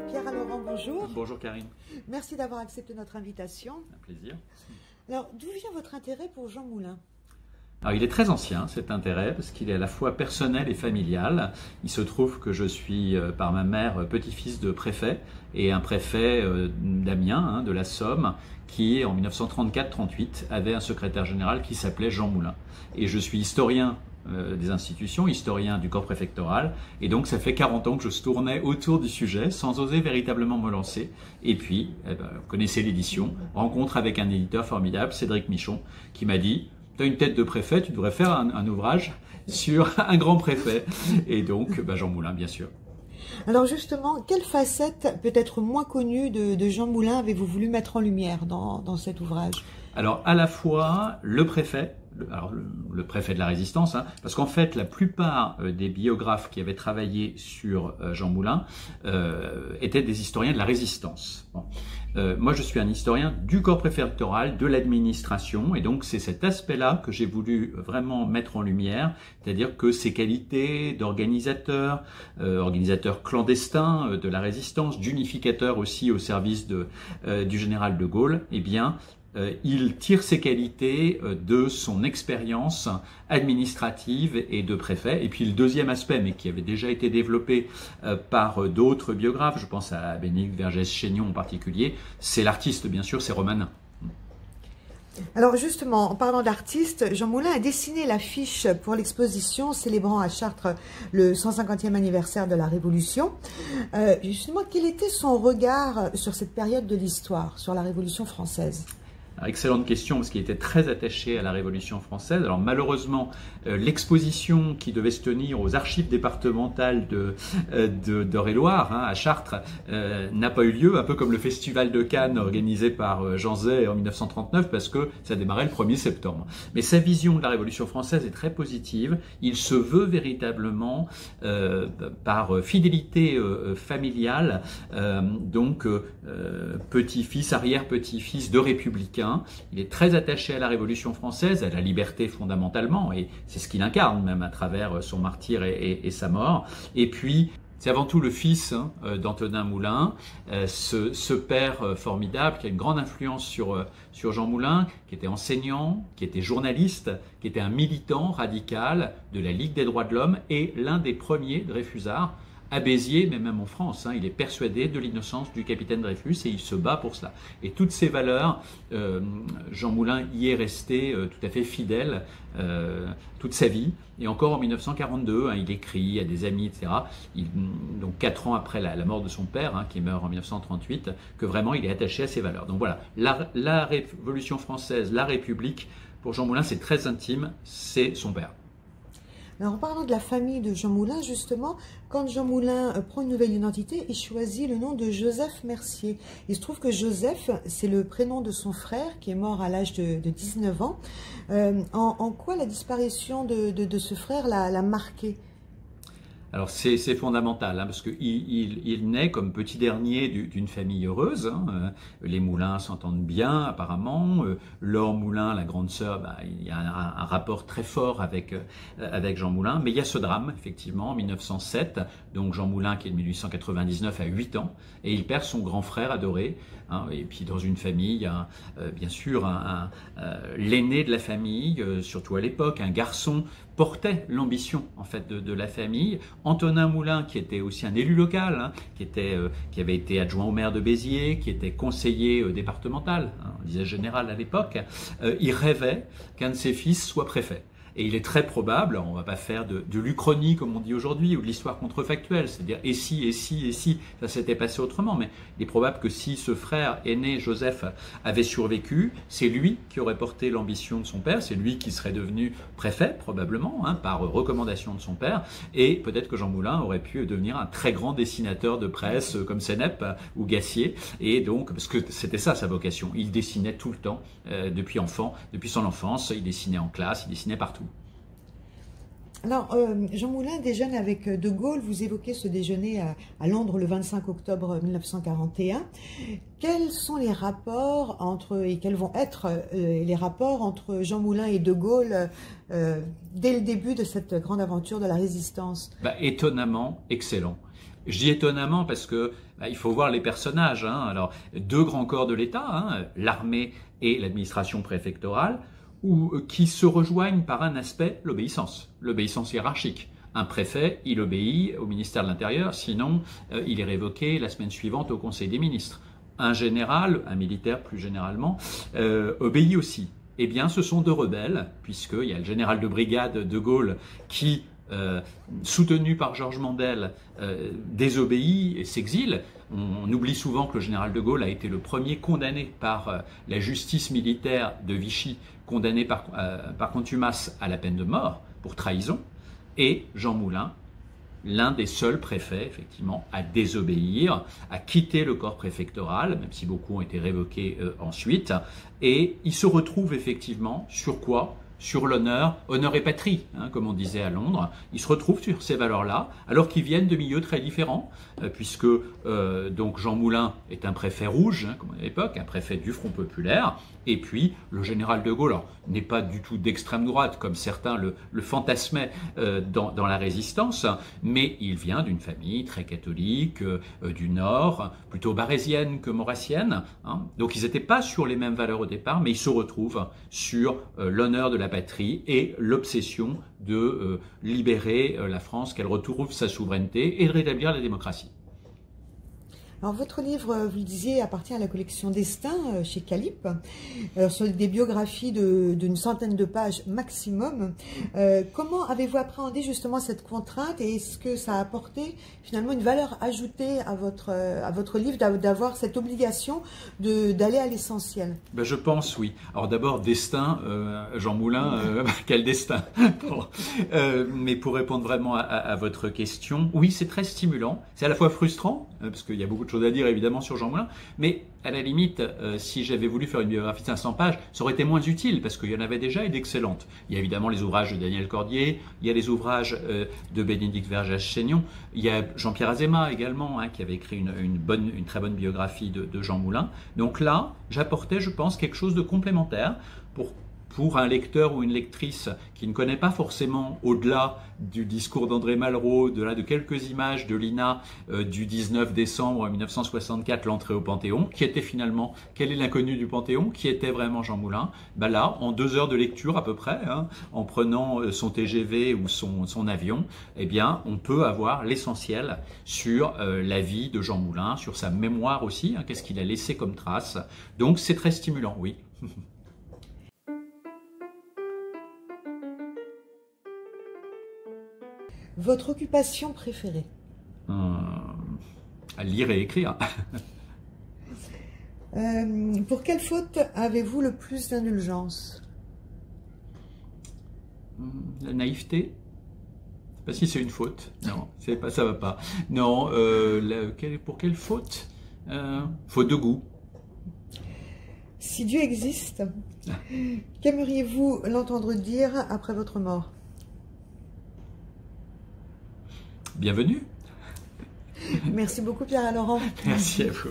Pierre Laurent, bonjour. Bonjour Karine. Merci d'avoir accepté notre invitation. Un plaisir. Alors, d'où vient votre intérêt pour Jean Moulin? Alors, il est très ancien cet intérêt parce qu'il est à la fois personnel et familial. Il se trouve que je suis par ma mère petit-fils de préfet et un préfet d'Amiens, de la Somme, qui en 1934-38 avait un secrétaire général qui s'appelait Jean Moulin. Et je suis historien des institutions, historien du corps préfectoral, et donc ça fait 40 ans que je tournais autour du sujet sans oser véritablement me lancer. Et puis, vous connaissez l'édition, rencontre avec un éditeur formidable, Cédric Michon, qui m'a dit: tu as une tête de préfet, tu devrais faire un ouvrage sur un grand préfet. Et donc, Jean Moulin, bien sûr. Alors justement, quelle facette peut-être moins connue de Jean Moulin avez-vous voulu mettre en lumière dans cet ouvrage? Alors, à la fois, le préfet, le préfet de la Résistance, parce qu'en fait, la plupart des biographes qui avaient travaillé sur Jean Moulin étaient des historiens de la Résistance. Bon. Moi, je suis un historien du corps préfectoral, de l'administration, et donc c'est cet aspect-là que j'ai voulu vraiment mettre en lumière, c'est-à-dire que ses qualités d'organisateur, organisateur clandestin de la Résistance, d'unificateur aussi au service du général de Gaulle, eh bien, il tire ses qualités de son expérience administrative et de préfet. Et puis le deuxième aspect, mais qui avait déjà été développé par d'autres biographes, je pense à Bénédicte Vergès-Chaignon en particulier, c'est l'artiste, bien sûr, c'est Romanin. Alors justement, en parlant d'artistes, Jean Moulin a dessiné l'affiche pour l'exposition célébrant à Chartres le 150e anniversaire de la Révolution. Justement, quel était son regard sur cette période de l'histoire, sur la Révolution française? Excellente question, parce qu'il était très attaché à la Révolution française. Alors malheureusement, l'exposition qui devait se tenir aux archives départementales d'Eure-et-Loir, à Chartres, n'a pas eu lieu, un peu comme le festival de Cannes organisé par Jean Zay en 1939, parce que ça démarrait le 1er septembre. Mais sa vision de la Révolution française est très positive. Il se veut véritablement, par fidélité familiale, petit-fils, arrière-petit-fils de républicains. Il est très attaché à la Révolution française, à la liberté fondamentalement, et c'est ce qu'il incarne même à travers son martyre et sa mort. Et puis, c'est avant tout le fils d'Antonin Moulin, ce père formidable qui a une grande influence sur Jean Moulin, qui était enseignant, qui était journaliste, qui était un militant radical de la Ligue des droits de l'homme et l'un des premiers Dreyfusards à Béziers, mais même en France, il est persuadé de l'innocence du capitaine Dreyfus et il se bat pour cela. Et toutes ces valeurs, Jean Moulin y est resté tout à fait fidèle toute sa vie. Et encore en 1942, il écrit à des amis, etc. Donc 4 ans après la mort de son père, qui meurt en 1938, que vraiment il est attaché à ces valeurs. Donc voilà, la Révolution française, la République, pour Jean Moulin, c'est très intime, c'est son père. Alors, en parlant de la famille de Jean Moulin, justement, quand Jean Moulin prend une nouvelle identité, il choisit le nom de Joseph Mercier. Il se trouve que Joseph, c'est le prénom de son frère qui est mort à l'âge de 19 ans. En quoi la disparition de ce frère l'a marqué? Alors c'est fondamental, parce qu'il naît comme petit dernier d'une famille heureuse. Les Moulins s'entendent bien apparemment. Laure Moulin, la grande sœur, il y a un rapport très fort avec Jean Moulin. Mais il y a ce drame, effectivement, en 1907. Donc Jean Moulin, qui est de 1899, a 8 ans. Et il perd son grand frère adoré. Et puis dans une famille, il y a bien sûr l'aîné de la famille, surtout à l'époque, un garçon, portait l'ambition en fait de la famille. Antonin Moulin, qui était aussi un élu local, qui avait été adjoint au maire de Béziers, qui était conseiller départemental, on disait général à l'époque, il rêvait qu'un de ses fils soit préfet. Et il est très probable, on ne va pas faire de l'Uchronie comme on dit aujourd'hui, ou de l'histoire contrefactuelle, c'est-à-dire et si, ça s'était passé autrement, mais il est probable que si ce frère aîné, Joseph, avait survécu, c'est lui qui aurait porté l'ambition de son père, c'est lui qui serait devenu préfet, probablement, par recommandation de son père, et peut-être que Jean Moulin aurait pu devenir un très grand dessinateur de presse comme Sennep ou Gassier, et donc, parce que c'était ça sa vocation, il dessinait tout le temps, depuis son enfance, il dessinait en classe, il dessinait partout. Alors, Jean Moulin déjeune avec De Gaulle. Vous évoquez ce déjeuner à Londres le 25 octobre 1941. Quels sont les rapports et quels vont être les rapports entre Jean Moulin et De Gaulle dès le début de cette grande aventure de la Résistance? Étonnamment excellent. Je dis étonnamment parce que il faut voir les personnages. Hein. Alors, deux grands corps de l'État, hein, l'armée et l'administration préfectorale, qui se rejoignent par un aspect, l'obéissance hiérarchique. Un préfet, il obéit au ministère de l'Intérieur, sinon il est révoqué la semaine suivante au Conseil des ministres. Un général, un militaire plus généralement, obéit aussi. Eh bien, ce sont deux rebelles, puisqu'il y a le général de brigade de Gaulle qui, soutenu par Georges Mandel, désobéit et s'exile. On oublie souvent que le général de Gaulle a été le premier condamné par la justice militaire de Vichy, condamné par contumace à la peine de mort pour trahison, et Jean Moulin, l'un des seuls préfets, effectivement, à désobéir, à quitter le corps préfectoral, même si beaucoup ont été révoqués ensuite, et il se retrouve effectivement sur quoi ? Sur l'honneur, honneur et patrie, hein, comme on disait à Londres. Ils se retrouvent sur ces valeurs-là, alors qu'ils viennent de milieux très différents, puisque donc Jean Moulin est un préfet rouge, hein, comme à l'époque, un préfet du Front populaire, et puis le général de Gaulle n'est pas du tout d'extrême droite, comme certains le fantasmaient dans la Résistance, mais il vient d'une famille très catholique, du Nord, plutôt barésienne que maurassienne, hein. Donc ils n'étaient pas sur les mêmes valeurs au départ, mais ils se retrouvent sur l'honneur de la patrie et l'obsession de libérer la France, qu'elle retrouve sa souveraineté et de rétablir la démocratie. Alors, votre livre, vous le disiez, appartient à la collection Destin chez Calippe. Alors, sur des biographies d'une centaine de pages maximum. Comment avez-vous appréhendé justement cette contrainte et est-ce que ça a apporté finalement une valeur ajoutée à votre livre d'avoir cette obligation d'aller à l'essentiel? Ben, je pense, oui. Alors d'abord, Destin, Jean Moulin, quel destin. Bon. Mais pour répondre vraiment à votre question, oui, c'est très stimulant. C'est à la fois frustrant, parce qu'il y a beaucoup de choses à dire évidemment sur Jean Moulin, mais à la limite, si j'avais voulu faire une biographie de 500 pages, ça aurait été moins utile parce qu'il y en avait déjà et d'excellentes. Il y a évidemment les ouvrages de Daniel Cordier, il y a les ouvrages de Bénédicte Vergès-Chaignon, il y a Jean-Pierre Azéma également, hein, qui avait écrit une très bonne biographie de Jean Moulin. Donc là, j'apportais, je pense, quelque chose de complémentaire pour un lecteur ou une lectrice qui ne connaît pas forcément au-delà du discours d'André Malraux, de quelques images de l'INA du 19 décembre 1964, l'entrée au Panthéon, qui était finalement, quel est l'inconnu du Panthéon, qui était vraiment Jean Moulin. Ben là, en 2 heures de lecture à peu près, hein, en prenant son TGV ou son avion, eh bien, on peut avoir l'essentiel sur la vie de Jean Moulin, sur sa mémoire aussi, hein, qu'est-ce qu'il a laissé comme trace. Donc c'est très stimulant, oui. Votre occupation préférée? À lire et écrire. Pour quelle faute avez-vous le plus d'indulgence? La naïveté. Je sais pas si c'est une faute. Non, ça va pas. Non, pour quelle faute? Faute de goût. Si Dieu existe, qu'aimeriez-vous l'entendre dire après votre mort? Bienvenue. Merci beaucoup Pierre Laurent. Merci à vous.